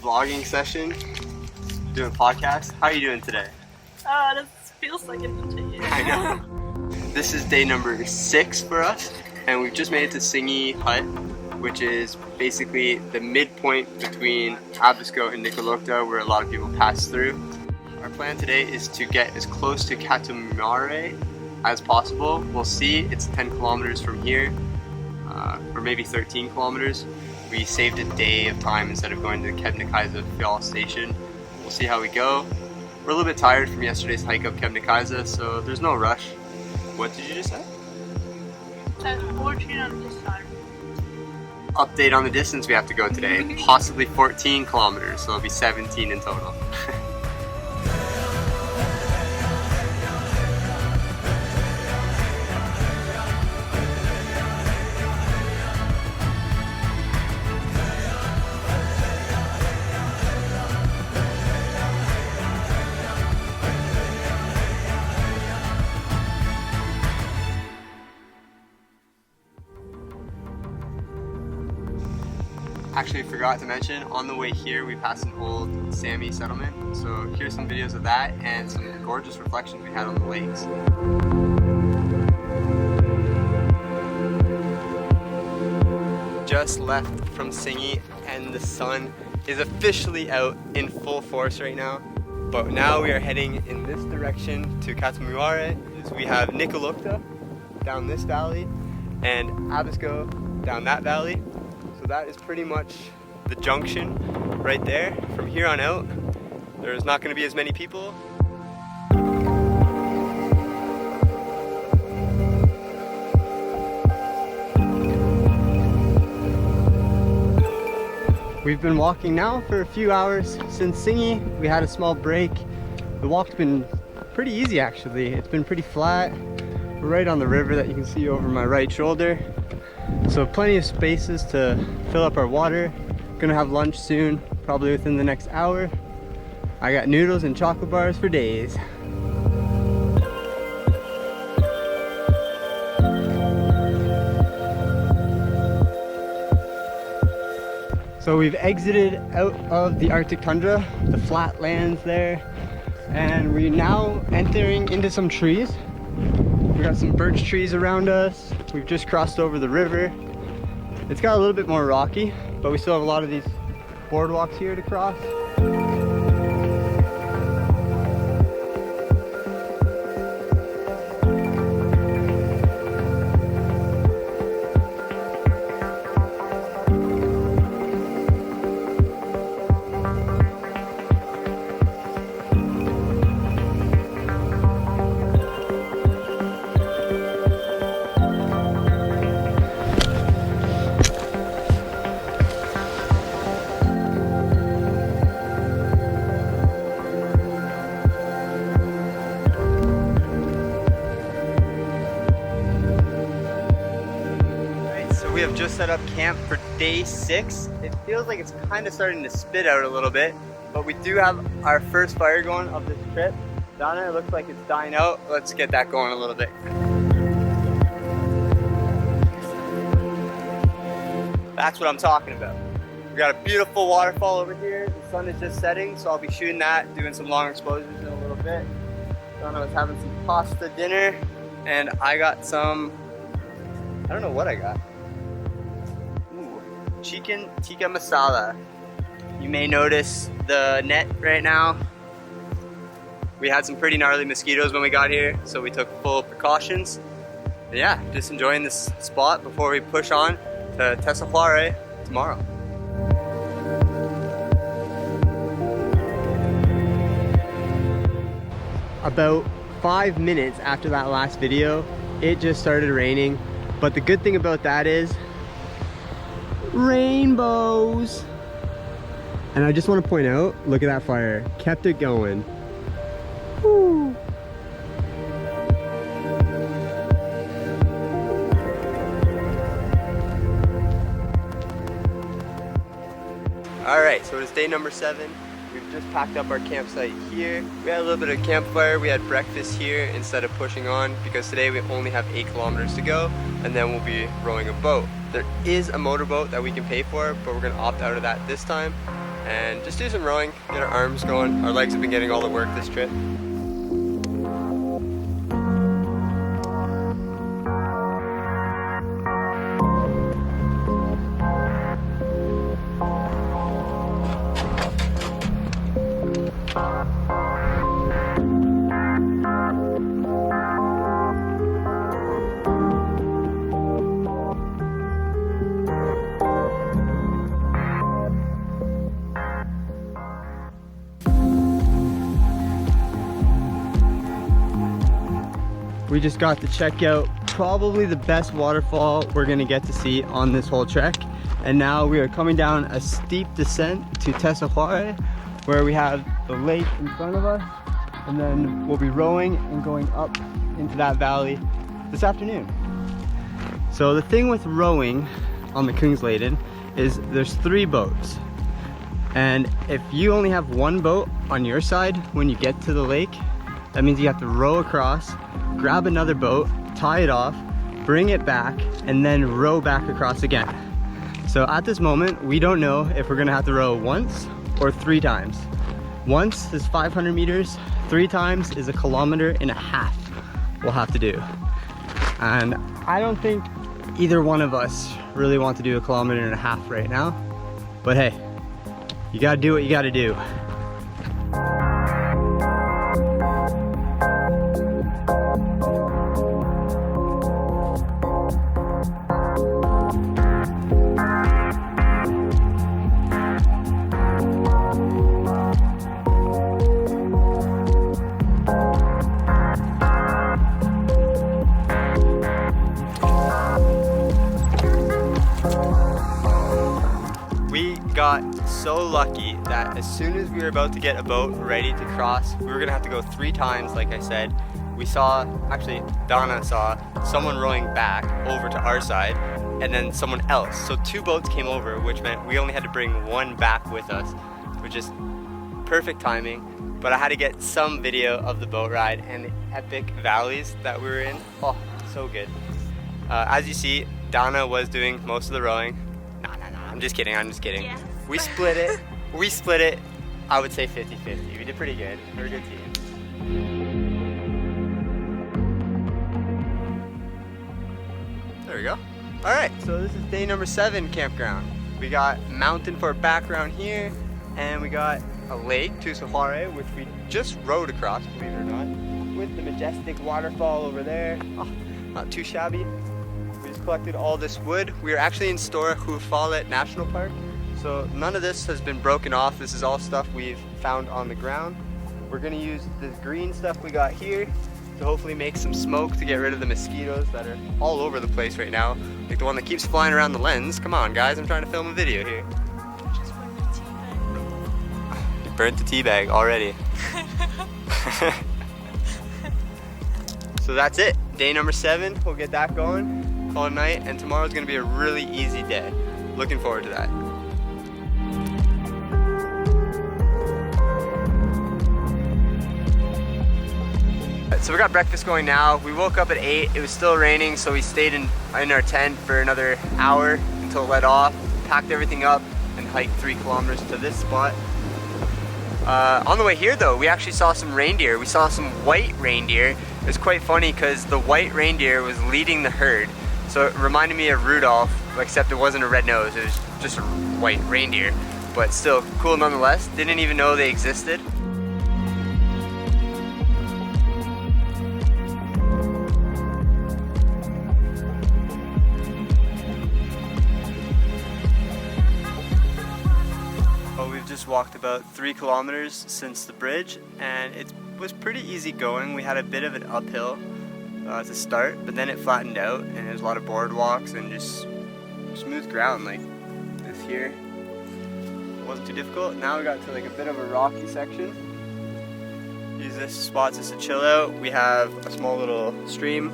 vlogging session, doing a podcast. How are you doing today? That feels like an interview. I know. This is day number 6 for us, and we've just made it to Singi Hut, which is basically the midpoint between Abisko and Nicolocta, where a lot of people pass through. Our plan today is to get as close to Katumare as possible. We'll see. It's 10 kilometers from here, or maybe 13 kilometers. We saved a day of time instead of going to the Kebnekaise fuel station. We'll see how we go. We're a little bit tired from yesterday's hike up Kebnekaise, so there's no rush. What did you just say? Says 14 on this side. Update on the distance we have to go today. Possibly 14 kilometers, so it'll be 17 in total. Actually forgot to mention, on the way here we passed an old Sami settlement, so here's some videos of that and some gorgeous reflections we had on the lakes. Just left from Singi and the sun is officially out in full force right now, but now we are heading in this direction to Katumare. We have Nicolocta down this valley and Abisko down that valley. So that is pretty much the junction right there. From here on out, there's not going to be as many people. We've been walking now for a few hours since Singi. We had a small break. The walk's been pretty easy actually. It's been pretty flat. We're right on the river that you can see over my right shoulder. So plenty of spaces to fill up our water. Gonna have lunch soon, probably within the next hour. I got noodles and chocolate bars for days. So we've exited out of the Arctic tundra, the flat lands there, and we're now entering into some trees. We got some birch trees around us. We've just crossed over the river. It's got a little bit more rocky, but we still have a lot of these boardwalks here to cross. We have just set up camp for day 6. It feels like it's kind of starting to spit out a little bit, but we do have our first fire going of this trip. Down there, it looks like it's dying out. Let's get that going a little bit. That's what I'm talking about. We got a beautiful waterfall over here. The sun is just setting, so I'll be shooting that, doing some long exposures in a little bit. Donna was having some pasta dinner, and I got some, I don't know what I got. Chicken tikka masala. You may notice the net right now. We had some pretty gnarly mosquitoes when we got here, so we took full precautions. And yeah, just enjoying this spot before we push on to Tesselflare tomorrow. About 5 minutes after that last video, it just started raining. But the good thing about that is rainbows. And I just want to point out, look at that fire, kept it going. Woo. Alright, so it's day number 7. We've just packed up our campsite here. We had a little bit of campfire, we had breakfast here instead of pushing on because today we only have 8 kilometers to go and then we'll be rowing a boat. There is a motorboat that we can pay for, but we're going to opt out of that this time. and just do some rowing, get our arms going. Our legs have been getting all the work this trip. We just got to check out probably the best waterfall we're gonna get to see on this whole trek. And now we are coming down a steep descent to Tesahuare, where we have the lake in front of us. And then we'll be rowing and going up into that valley this afternoon. So the thing with rowing on the Kungsleden is there's 3 boats. And if you only have 1 boat on your side when you get to the lake, that means you have to row across, grab another boat, tie it off, bring it back, and then row back across again. So at this moment, we don't know if we're gonna have to row once or 3 times. Once is 500 meters, 3 times is 1.5 kilometers we'll have to do. And I don't think either one of us really want to do 1.5 kilometers right now, but hey, you gotta do what you gotta do. Got so lucky that as soon as we were about to get a boat ready to cross, we were gonna have to go 3 times, like I said. We saw, actually Donna saw someone rowing back over to our side and then someone else. So 2 boats came over, which meant we only had to bring 1 back with us, which is perfect timing. But I had to get some video of the boat ride and the epic valleys that we were in. Oh, so good. As you see, Donna was doing most of the rowing. I'm just kidding, I'm just kidding. Yeah. We split it, I would say 50-50. We did pretty good, we're a good team. There we go. All right, so this is day number 7 campground. We got mountain for a background here, and we got a lake, Tesahuare, which we just rowed across, believe it or not, with the majestic waterfall over there. Oh, not too shabby. We just collected all this wood. We are actually in Stora Sjöfallet National Park, so none of this has been broken off. This is all stuff we've found on the ground. We're gonna use this green stuff we got here to hopefully make some smoke to get rid of the mosquitoes that are all over the place right now. Like the one that keeps flying around the lens. Come on guys, I'm trying to film a video here. Just burnt the tea bag. You burnt the tea bag already. So that's it. Day number 7, we'll get that going. Call it night, and tomorrow's gonna be a really easy day. Looking forward to that. So we got breakfast going now. We woke up at 8, it was still raining, so we stayed in our tent for another hour until it let off, packed everything up, and hiked 3 kilometers to this spot. On the way here though, we actually saw some reindeer. We saw some white reindeer. It was quite funny because the white reindeer was leading the herd. So it reminded me of Rudolph, except it wasn't a red nose, it was just a white reindeer. But still cool nonetheless. Didn't even know they existed. Just walked about 3 kilometers since the bridge, and it was pretty easy going. We had a bit of an uphill to start, but then it flattened out and there's a lot of boardwalks and just smooth ground like this here. Wasn't too difficult. Now we got to like a bit of a rocky section. Use this spot just to chill out. We have a small little stream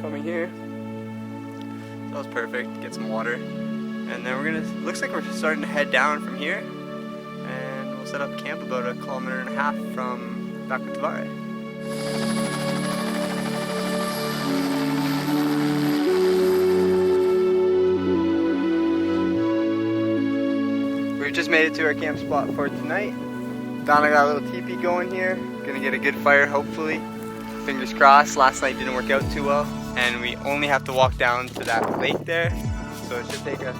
coming here. That was perfect. Get some water. And then we're gonna, looks like we're starting to head down from here. Set up camp about 1.5 kilometers from Bakutavare. We're just made it to our camp spot for tonight. Donna got a little teepee going here. Gonna get a good fire, hopefully. Fingers crossed. Last night didn't work out too well, and we only have to walk down to that lake there, so it should take us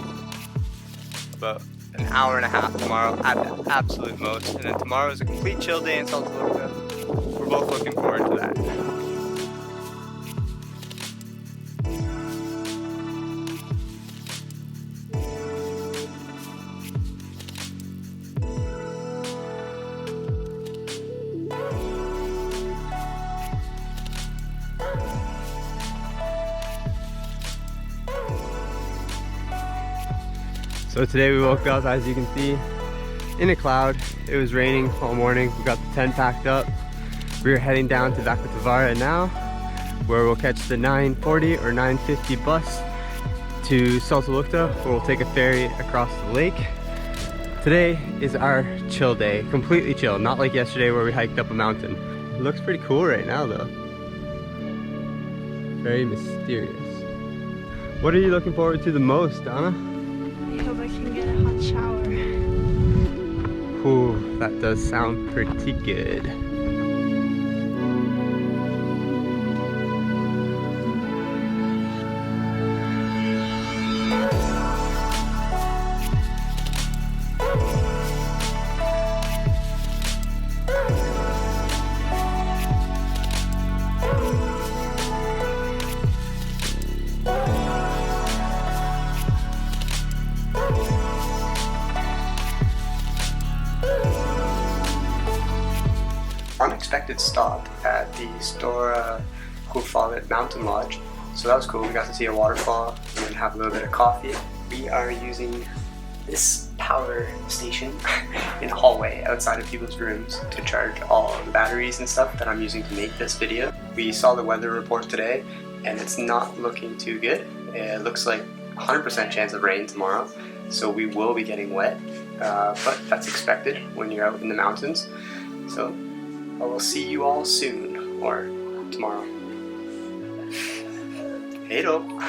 about an hour and a half tomorrow at the absolute most. And then tomorrow is a complete chill day in Salta Lucta. We're both looking forward to that. So today we woke up, as you can see, in a cloud. It was raining all morning. We got the tent packed up. We are heading down to Vakatovara now, where we'll catch the 9:40 or 9:50 bus to Salta Lucta, where we'll take a ferry across the lake. Today is our chill day, completely chill, not like yesterday where we hiked up a mountain. It looks pretty cool right now though. Very mysterious. What are you looking forward to the most, Donna? I hope I can get a hot shower. Ooh, that does sound pretty good. Unexpected stop at the Stora Hufalet Mountain Lodge. So that was cool. We got to see a waterfall and have a little bit of coffee. We are using this power station in a hallway outside of people's rooms to charge all the batteries and stuff that I'm using to make this video. We saw the weather report today and it's not looking too good. It looks like 100% chance of rain tomorrow, so we will be getting wet, but that's expected when you're out in the mountains. So I will see you all soon, or tomorrow. Hey-do.